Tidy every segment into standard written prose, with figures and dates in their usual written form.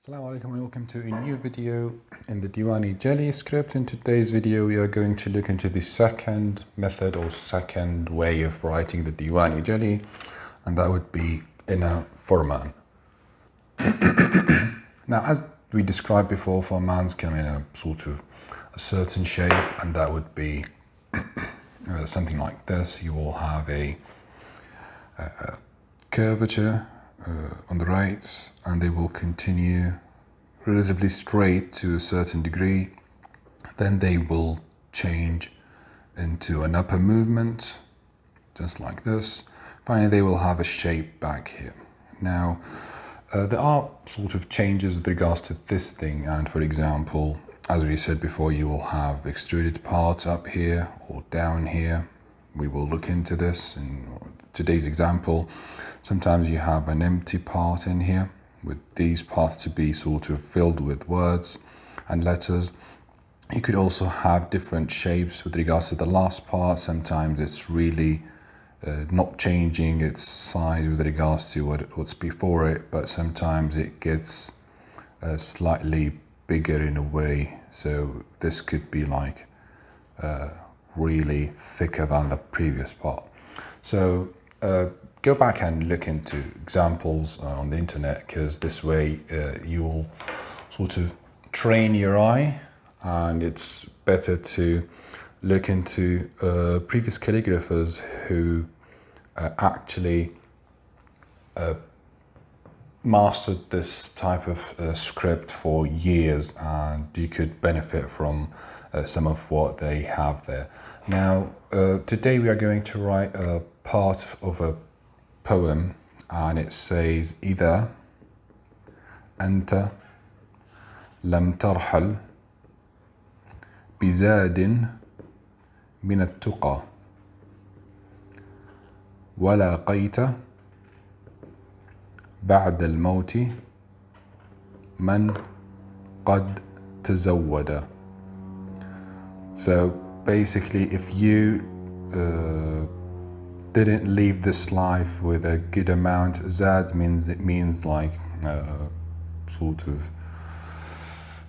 Assalamu alaikum and welcome to a new video in the Diwani Jali script. In today's video we are going to look into the second method or second way of writing the Diwani Jali, and that would be in a Forman. Now, as we described before, Formans come in a sort of a certain shape, and that would be something like this. You will have a curvature on the right, and they will continue relatively straight to a certain degree. Then they will change into an upper movement, just like this. Finally, they will have a shape back here. Now, there are sort of changes with regards to this thing, and for example, as we said before, you will have extruded parts up here or down here. We will look into this in today's example. Sometimes you have an empty part in here with these parts to be sort of filled with words and letters. You could also have different shapes with regards to the last part. Sometimes it's really not changing its size with regards to what's before it, but sometimes it gets slightly bigger in a way. So this could be like really thicker than the previous part. So go back and look into examples on the internet, because this way you'll sort of train your eye, and it's better to look into previous calligraphers who actually mastered this type of script for years, and you could benefit from some of what they have there. Now, today we are going to write a part of a poem, and it says إذا أنت لم ترحل بزاد من التقى ولاقيت بعد الموت من قد تزود. So basically, if you didn't leave this life with a good amount, zad means like sort of,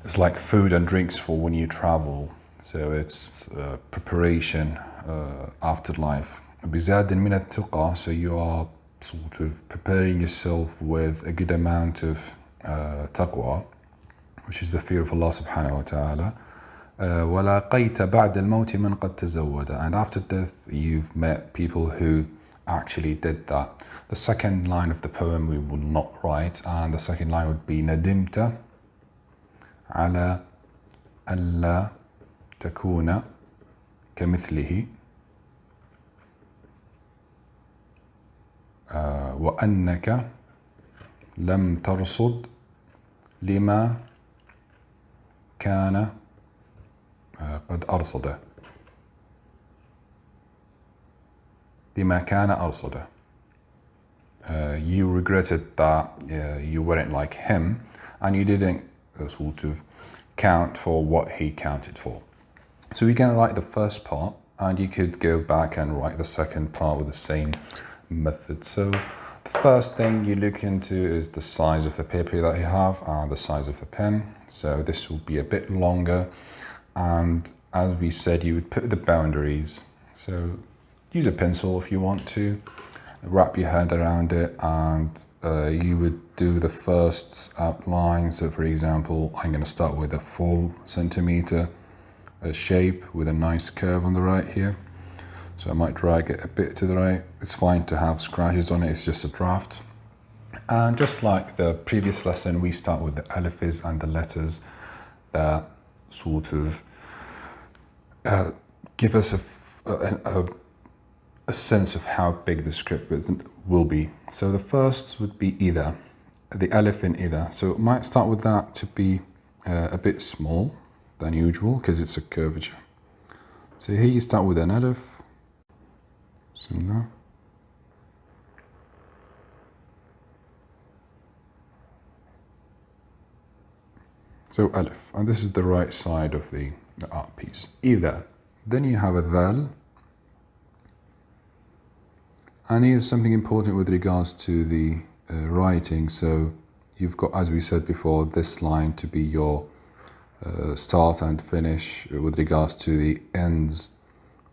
it's like food and drinks for when you travel. So it's preparation after life. بزاد من التقى, so you are sort of preparing yourself with a good amount of taqwa, which is the fear of Allah subhanahu wa ta'ala. وَلَقَيْتَ بَعْدَ الْمَوْتِ مَنْ قَدْ تَزَوَّدَ, and after death you've met people who actually did that. The second line of the poem we will not write, and the second line would be ندمت على ألا تكون كمثله وأنك لم ترصد لما كان قد أرصده. لما كان أرصده. You regretted that you weren't like him, and you didn't sort of count for what he counted for. So we're going to write the first part, and you could go back and write the second part with the same method. So the first thing you look into is the size of the paper that you have and the size of the pen. So this will be a bit longer, and as we said, you would put the boundaries. So use a pencil if you want to, wrap your head around it, and you would do the first outline. So for example, I'm going to start with a 4 centimeter shape with a nice curve on the right here. So I might drag it a bit to the right. It's fine to have scratches on it, it's just a draft. And just like the previous lesson, we start with the alifs and the letters that sort of give us a sense of how big the script will be. So the first would be إذا, the alif in إذا. So it might start with that to be a bit small than usual because it's a curvature. So here you start with an alif. Bismillah. So alif, and this is the right side of the art piece. إذا. Then you have a dhal. And here's something important with regards to the writing. So you've got, as we said before, this line to be your start and finish with regards to the ends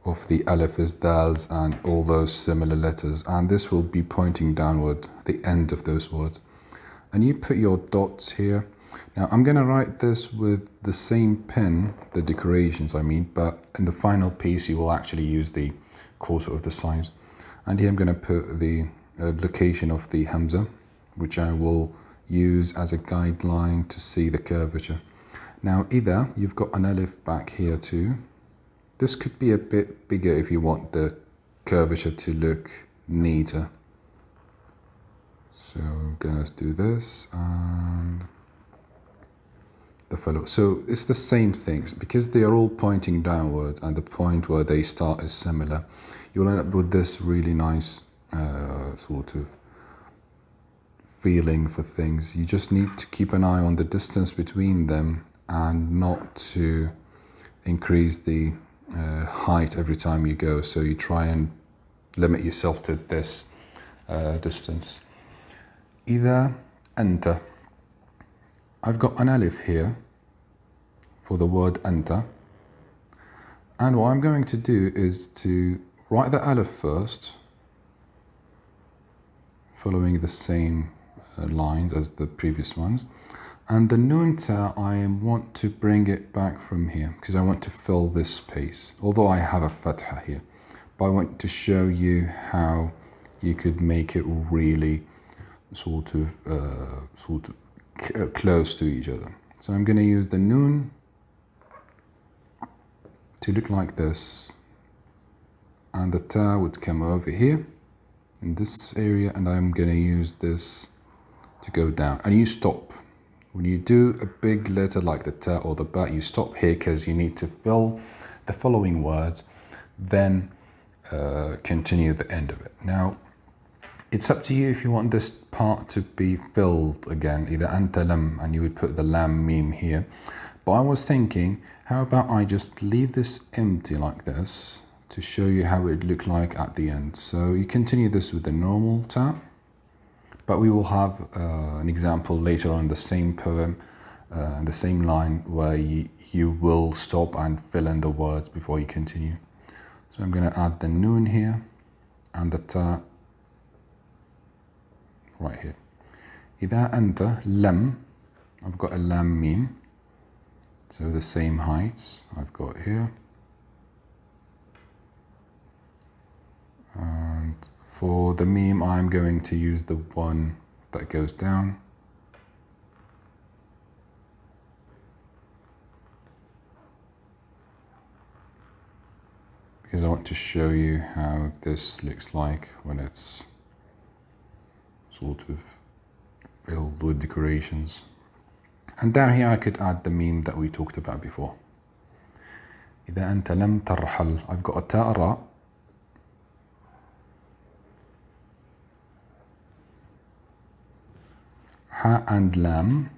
of the alifs, dals, and all those similar letters, and this will be pointing downward, the end of those words. And you put your dots here. Now I'm going to write this with the same pen, the decorations I mean, but in the final piece you will actually use the cursor of the signs. And here I'm going to put the location of the hamza, which I will use as a guideline to see the curvature. Now either you've got an alif back here too. This could be a bit bigger if you want the curvature to look neater. So I'm gonna do this and the fellow. So it's the same things because they are all pointing downward and the point where they start is similar. You'll end up with this really nice sort of feeling for things. You just need to keep an eye on the distance between them and not to increase the height every time you go, so you try and limit yourself to this distance. Either enter. I've got an alif here for the word enter, and what I'm going to do is to write the alif first, following the same lines as the previous ones. And the noon ta, I want to bring it back from here because I want to fill this space. Although I have a fatha here, but I want to show you how you could make it really sort of close to each other. So I'm going to use the noon to look like this, and the ta would come over here in this area, and I'm going to use this to go down. And you stop. When you do a big letter like the ta or the ba, you stop here because you need to fill the following words, then continue the end of it. Now, it's up to you if you want this part to be filled again, either anta lam, and you would put the lam meme here. But I was thinking, how about I just leave this empty like this to show you how it would look like at the end. So you continue this with the normal ta. But we will have an example later on in the same poem, the same line, where you will stop and fill in the words before you continue. So I'm going to add the noon here and the ta right here. إذا أنت lam, I've got a lam meme, so the same heights I've got here. And for the meme, I'm going to use the one that goes down. Because I want to show you how this looks like when it's sort of filled with decorations. And down here I could add the meme that we talked about before. إذا أنت لم ترحل, I've got a ta ha and lam.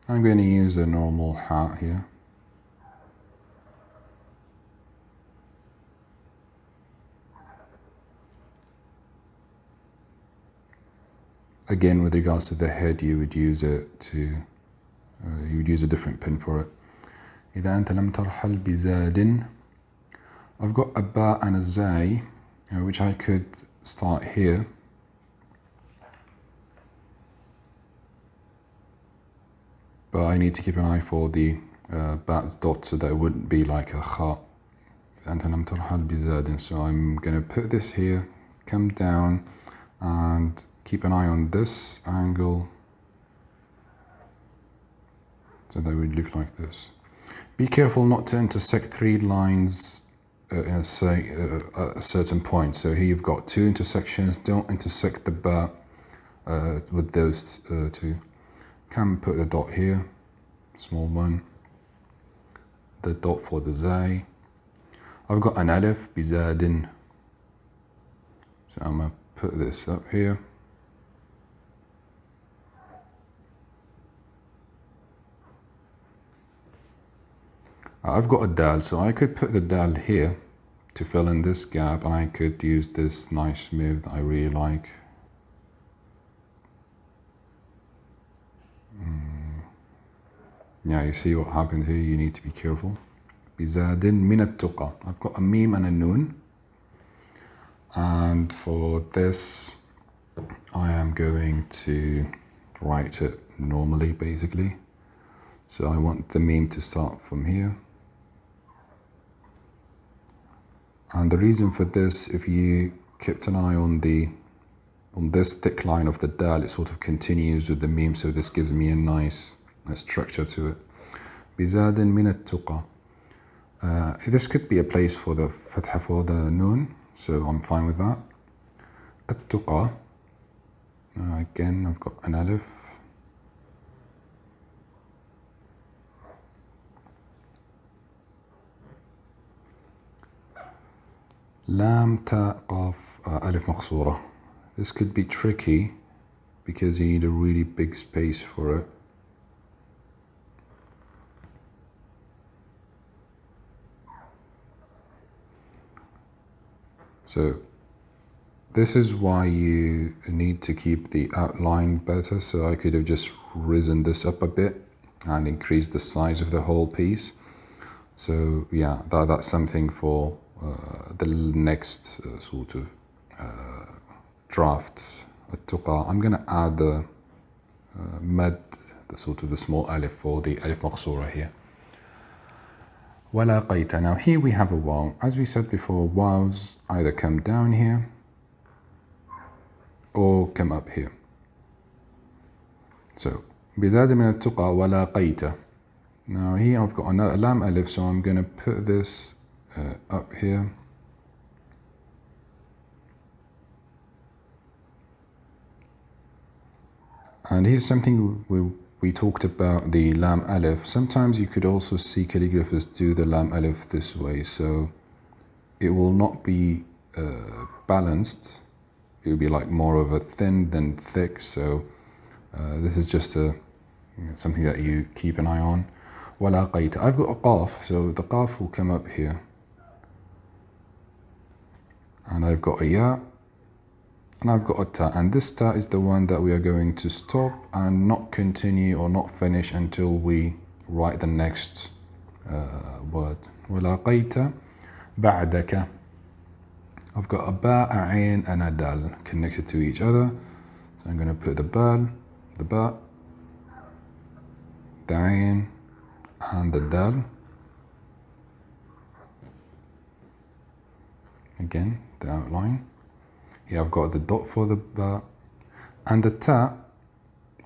I'm going to use a normal ha here. Again, with regards to the head, you would use it to, you would use a different pin for it. إذا أنت لم ترحل بزاد. I've got a ba and a zay, which I could start here. But I need to keep an eye for the bat's dot so that it wouldn't be like a kha. أنت لم ترحل بزاد. So I'm going to put this here, come down, and keep an eye on this angle so that it would look like this. Be careful not to intersect three lines at a certain point. So here you've got two intersections. Don't intersect the ba with those two. Can put the dot here, small one. The dot for the zay. I've got an alif bizadin. So I'm gonna put this up here. I've got a dal, so I could put the dal here to fill in this gap, and I could use this nice move that I really like. Yeah, you see what happened here, you need to be careful. بزاد من التقى. I've got a meme and a noon. And for this, I am going to write it normally, basically. So I want the meme to start from here. And the reason for this, if you kept an eye on this thick line of the dal, it sort of continues with the meme, so this gives me a nice structure to it. بزاد من التقى. This could be a place for the fatha for the noon, so I'm fine with that. التقى. Again, I've got an alif. لام تاء قاف ألف مقصورة. This could be tricky because you need a really big space for it. So this is why you need to keep the outline better. So I could have just risen this up a bit and increased the size of the whole piece. So yeah, that's something for the next sort of draft. I'm going to add the mad, the sort of the small alif for the alif maqsura here. ولاقيت. Now here we have a waw. As we said before, waws either come down here or come up here. So بزاد من التقى ولاقيت. Now here I've got another lam alif, so I'm going to put this up here. And here's something we talked about, the lam alif. Sometimes you could also see calligraphers do the lam alif this way, so it will not be balanced. It will be like more of a thin than thick, so this is just something that you keep an eye on. ولاقيت. I've got a qaf, so the qaf will come up here. And I've got a ya, and I've got a ta, and this ta is the one that we are going to stop and not continue or not finish until we write the next word. ولاقيت بعدك. I've got a ba, a ain, and a dal connected to each other. So I'm going to put the ba, the ain, and the dal. Again, the outline. Here I've got the dot for the ba, and the ta,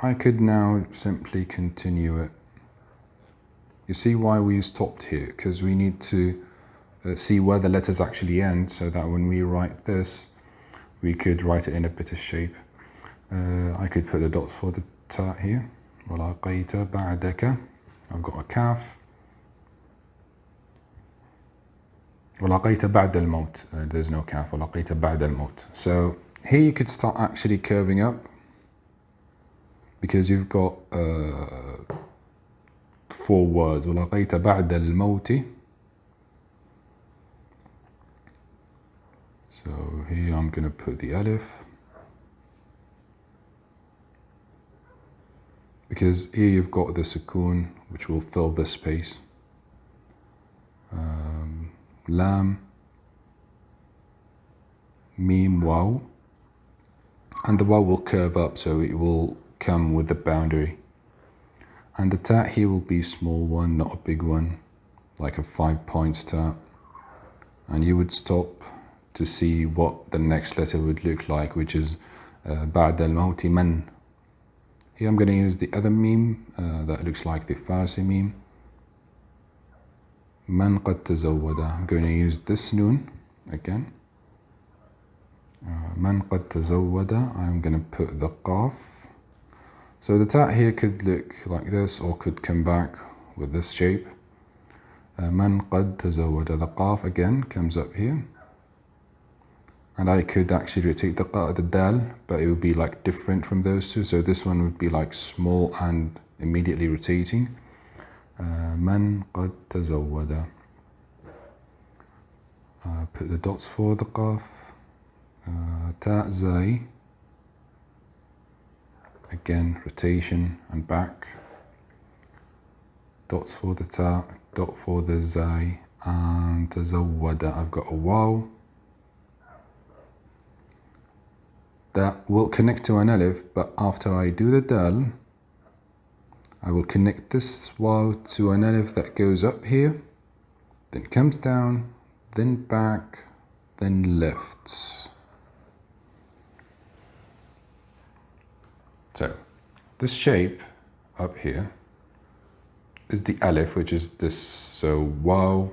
I could now simply continue it. You see why we stopped here? Because we need to see where the letters actually end, so that when we write this, we could write it in a better shape. I could put the dots for the ta here. ولاقيت بعدك. I've got a kaf. ولاقيت بعد الموت. There's no kaf. ولاقيت بعد الموت. So here you could start actually curving up, because you've got 4 words. ولاقيت بعد الموت. So here I'm going to put the alif, because here you've got the sukoon, which will fill this space. Lam, mim, waw, and the waw will curve up, so it will come with the boundary. And the ta here will be a small one, not a big one, like a 5 points ta. And you would stop to see what the next letter would look like, which is بعد الموت من. Here I'm going to use the other meme that looks like the Farsi meme. من قد تزود. I'm going to use this noon again. من قد تزود. I'm going to put the qaf. So the ta here could look like this, or could come back with this shape. من قد تزود. The qaf again comes up here. And I could actually rotate the dal, but it would be like different from those two. So this one would be like small and immediately rotating. من قد تزود. Put the dots for the qaf. Ta zai. Again, rotation and back. dots for the ta, dot for the zai, and tazawwada. I've got a waw that will connect to an alif, but after I do the dal, I will connect this waw to an alif that goes up here, then comes down, then back, then left. So this shape up here is the alif, which is this. So waw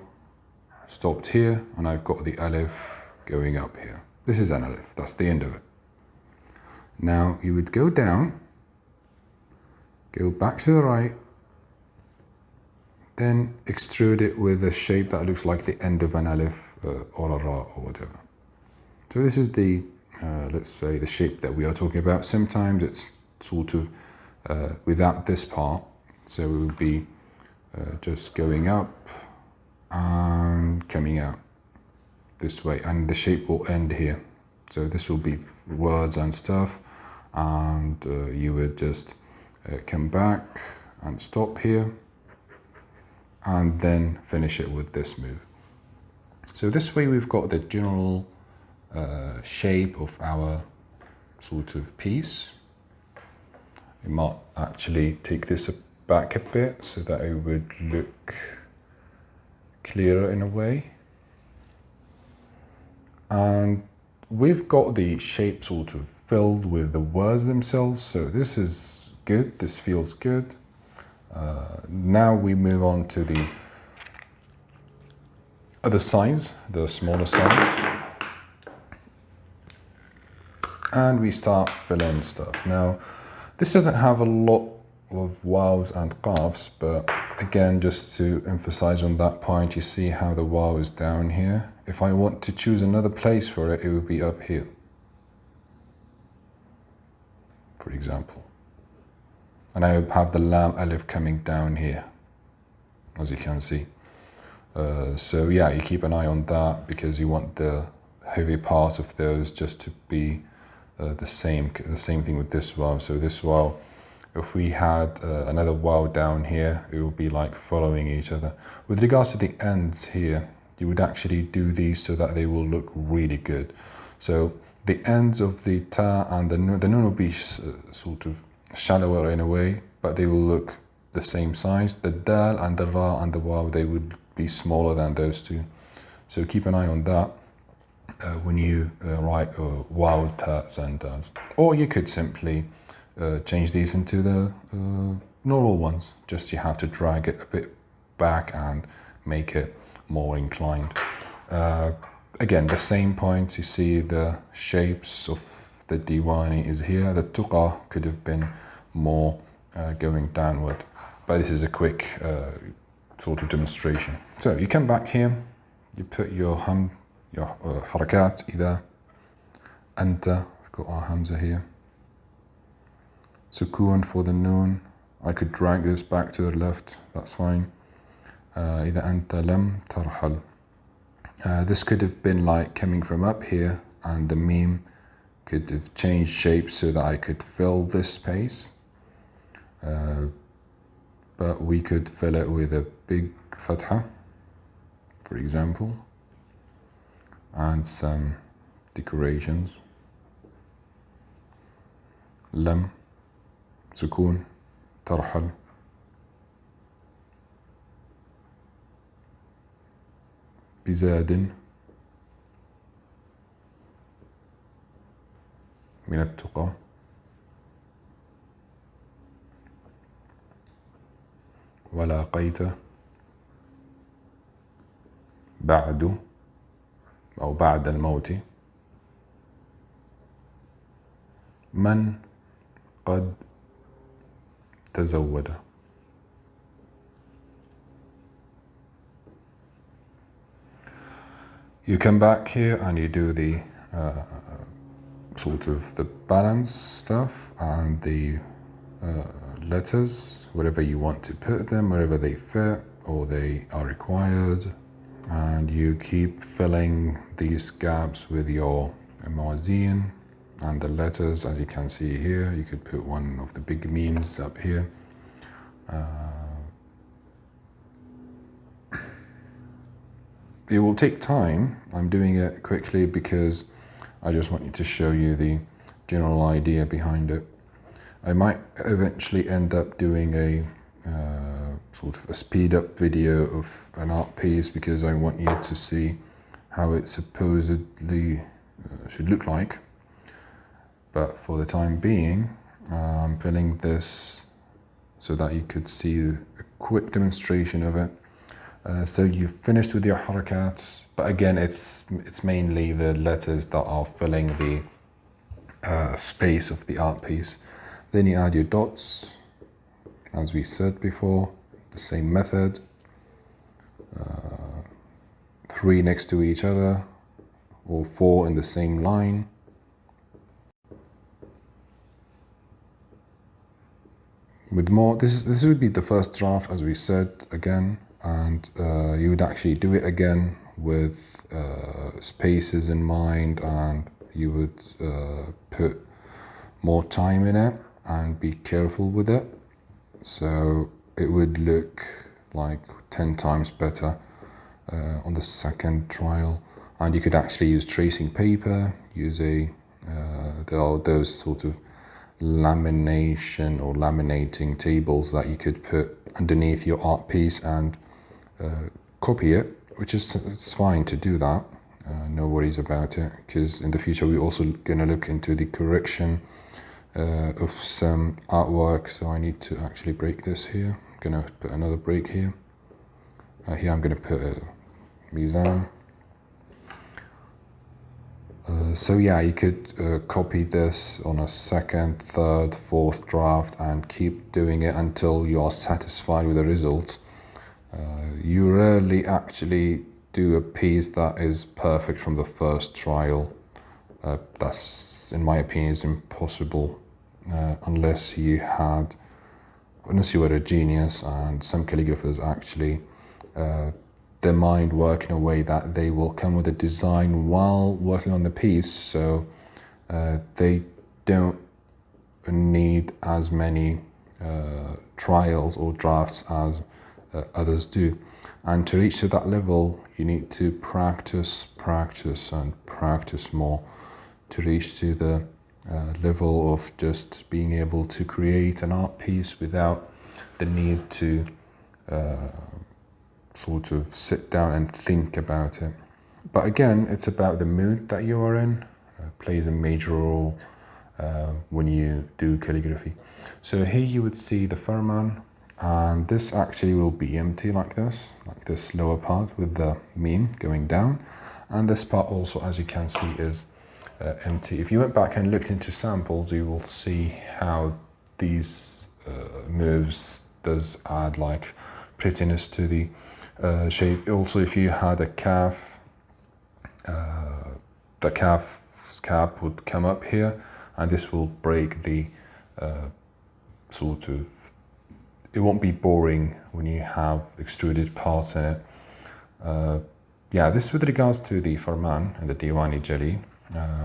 stopped here, and I've got the alif going up here. This is an alif, that's the end of it. Now you would go down, go back to the right, then extrude it with a shape that looks like the end of an alif or a ra or whatever. So this is the, let's say, the shape that we are talking about. Sometimes it's sort of without this part, so it would be just going up and coming out this way, and the shape will end here. So this will be words and stuff, and you would just come back and stop here, and then finish it with this move. So this way we've got the general shape of our sort of piece. You might actually take this back a bit so that it would look clearer in a way. And we've got the shape sort of filled with the words themselves, so this is good, this feels good. Now we move on to the other size, the smaller size, and we start filling stuff. Now this doesn't have a lot of wows and qafs, but again, just to emphasize on that point, you see how the waw is down here. If I want to choose another place for it, it would be up here, for example. And I have the lam alif coming down here, as you can see. So yeah, you keep an eye on that, because you want the heavy part of those just to be the same thing with this waw. So this waw, if we had another waw down here, it would be like following each other. With regards to the ends here, you would actually do these so that they will look really good. So the ends of the ta and the nun will be sort of shallower in a way, but they will look the same size. The dal and the ra and the waw, they would be smaller than those two. So keep an eye on that when you write wows, tats and dals. Or you could simply change these into the normal ones. Just you have to drag it a bit back and make it more inclined. Again, the same points, you see the shapes of the Diwani is here. The tuqa could have been more going downward, but this is a quick sort of demonstration. So you come back here, you put your harakat, إذا anta, I've got our hamza here. Sukoon for the noon, I could drag this back to the left, that's fine. إذا أنت لم ترحل. This could have been like coming from up here, and the meme could have changed shape so that I could fill this space. But we could fill it with a big fatha, for example, and some decorations. لم سكون ترحل. بزاد من التقى. ولاقيت بعد أو بعد الموت من قد تزود. You come back here and you do the sort of the balance stuff and the letters, wherever you want to put them, wherever they fit or they are required, and you keep filling these gaps with your mawazin and the letters. As you can see here, you could put one of the big memes up here. it will take time. I'm doing it quickly because I just want to show you the general idea behind it. I might eventually end up doing a sort of a speed up video of an art piece because I want you to see how it supposedly should look like. But for the time being, I'm filling this so that you could see a quick demonstration of it. So you've finished with your harakats, but again, it's mainly the letters that are filling the space of the art piece. Then you add your dots, as we said before, the same method. 3 next to each other, or 4 in the same line. With more, this would be the first draft, as we said again. And you would actually do it again with spaces in mind, and you would put more time in it and be careful with it, so it would look like 10 times better on the second trial. And you could actually use tracing paper, use there are those sort of lamination or laminating tables that you could put underneath your art piece and copy it, which is, it's fine to do that, no worries about it, because in the future we're also going to look into the correction of some artwork. So I need to actually break this here. I'm going to put another break here. Here I'm going to put a mizan. So yeah, you could copy this on a second, third, fourth draft and keep doing it until you are satisfied with the result. You rarely actually do a piece that is perfect from the first trial. That's, in my opinion, is impossible unless you were a genius. And some calligraphers actually, their mind work in a way that they will come with a design while working on the piece, so they don't need as many trials or drafts as others do. And to reach to that level, you need to practice and practice more to reach to the level of just being able to create an art piece without the need to sort of sit down and think about it. But again, it's about the mood that you are in, plays a major role when you do calligraphy. So here you would see the Forman, and this actually will be empty like this lower part with the meme going down, and this part also, as you can see, is empty. If you went back and looked into samples, you will see how these moves does add like prettiness to the shape. Also, if you had a calf, the calf's cap would come up here, and this will break the sort of, it won't be boring when you have extruded parts in it. Yeah, this with regards to the Forman and the Diwani Jali.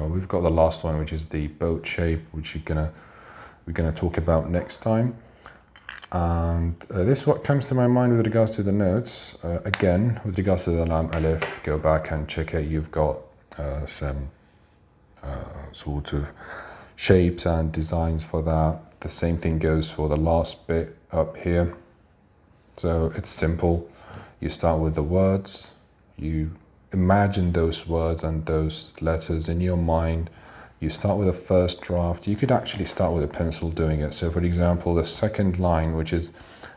We've got the last one, which is the boat shape, which we're gonna talk about next time. And this is what comes to my mind with regards to the notes. Again, with regards to the lam Alif, go back and check it. You've got some sort of shapes and designs for that. The same thing goes for the last bit up here. So it's simple. You start with the words. You imagine those words and those letters in your mind. You start with a first draft. You could actually start with a pencil doing it. So for example, the second line, which is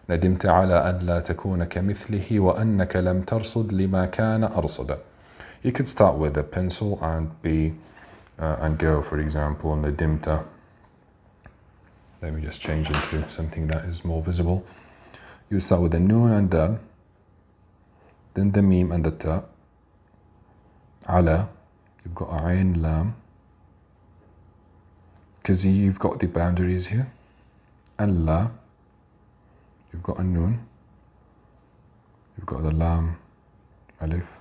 ندمت على أن لا تكون كمثله وأنك لم ترصد لما كان أرصد. You could start with a pencil and go, for example, ندمت. Let me just change into something that is more visible. You start with the noon and dal, then the meme and the ta. على, you've got ayn, lam, because you've got the boundaries here. And la, you've got a noon, you've got the lam, alif.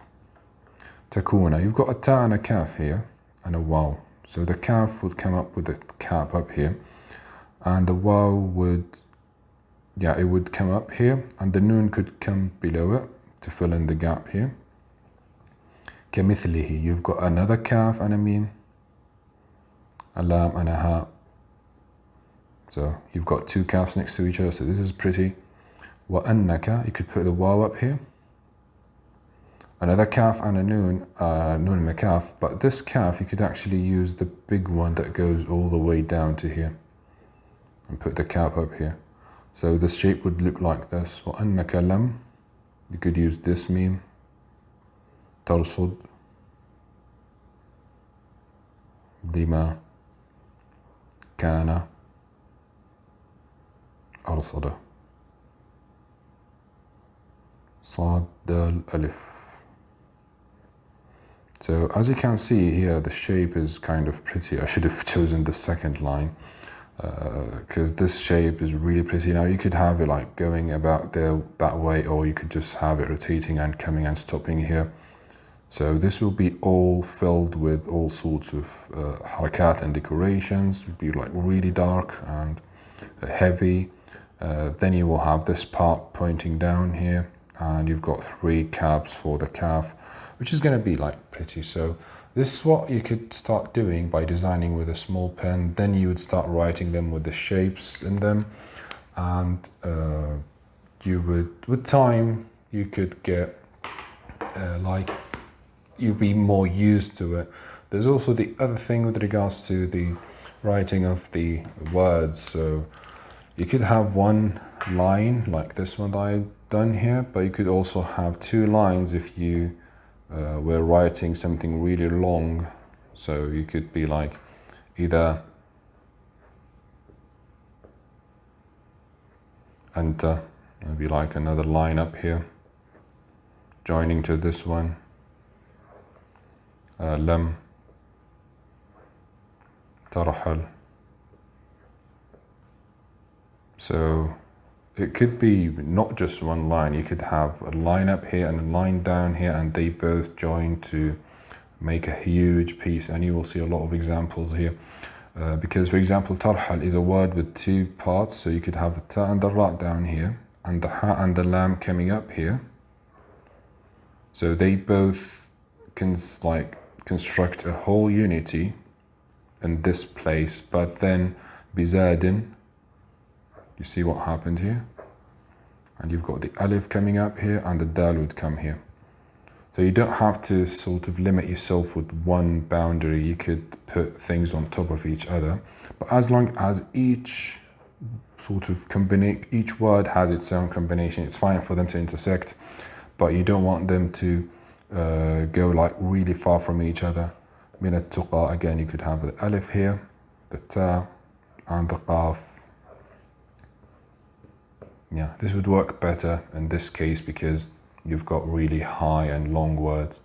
Takuna, you've got a ta and a kaf here, and a waw. So the kaf would come up with the cap up here, and the waw would, yeah, it would come up here, and the noon could come below it to fill in the gap here. كمثله. You've got another kaf and a mim, a lam and a ha. So you've got two kafs next to each other, so this is pretty. وأنك, you could put the waw up here. Another kaf and a noon and a kaf, but this kaf you could actually use the big one that goes all the way down to here and put the kaf up here. So the shape would look like this. وأنك لم, you could use this meme. ترصد لما كان أرصد صاد دال ألف. So as you can see here, the shape is kind of pretty. I should have chosen the second line because this shape is really pretty. Now you could have it like going about there that way, or you could just have it rotating and coming and stopping here. So this will be all filled with all sorts of harakat and decorations. It will be like really dark and heavy. Then you will have this part pointing down here, and you've got three caps for the calf, which is going to be like pretty. So this is what you could start doing by designing with a small pen. Then you would start writing them with the shapes in them, and you would, with time, you could get like you'd be more used to it. There's also the other thing with regards to the writing of the words. So you could have one line like this one that I've done here, but you could also have two lines if you were writing something really long. So you could be like either enter, maybe like another line up here joining to this one. لم ترحل. So it could be not just one line. You could have a line up here and a line down here, and they both join to make a huge piece. And you will see a lot of examples here because, for example, tarhal is a word with two parts. So you could have the ta and the ra down here, and the ha and the lam coming up here. So they both can construct a whole unity in this place. But then bizadin, you see what happened here? And you've got the alif coming up here, and the dal would come here. So you don't have to sort of limit yourself with one boundary. You could put things on top of each other. But as long as each sort of each word has its own combination, it's fine for them to intersect, but you don't want them to go like really far from each other. Min at-tuqa, again, you could have the alif here, the ta, and the qaf. Yeah, this would work better in this case because you've got really high and long words.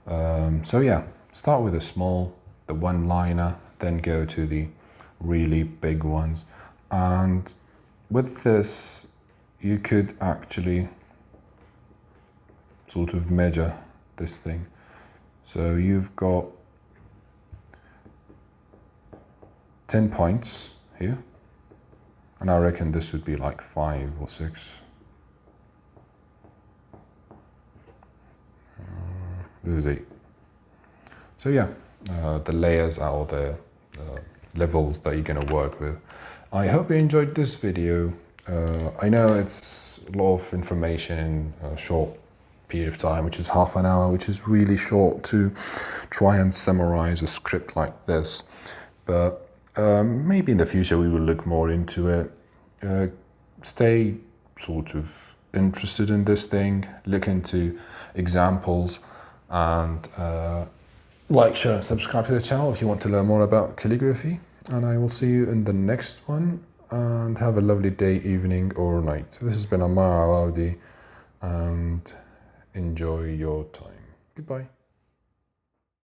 So yeah, start with the small, the one-liner, then go to the really big ones. And with this, you could actually sort of measure this thing. So you've got 10 points here, and I reckon this would be like 5 or 6. This is 8. So yeah, the layers are all the levels that you're going to work with. I hope you enjoyed this video. I know it's a lot of information in a short period of time, which is half an hour, which is really short to try and summarize a script like this. But maybe in the future we will look more into it. Stay sort of interested in this thing, look into examples, and like, share, and subscribe to the channel if you want to learn more about calligraphy. And I will see you in the next one, and have a lovely day, evening, or night. This has been Ammar Awaudi, and enjoy your time. Goodbye.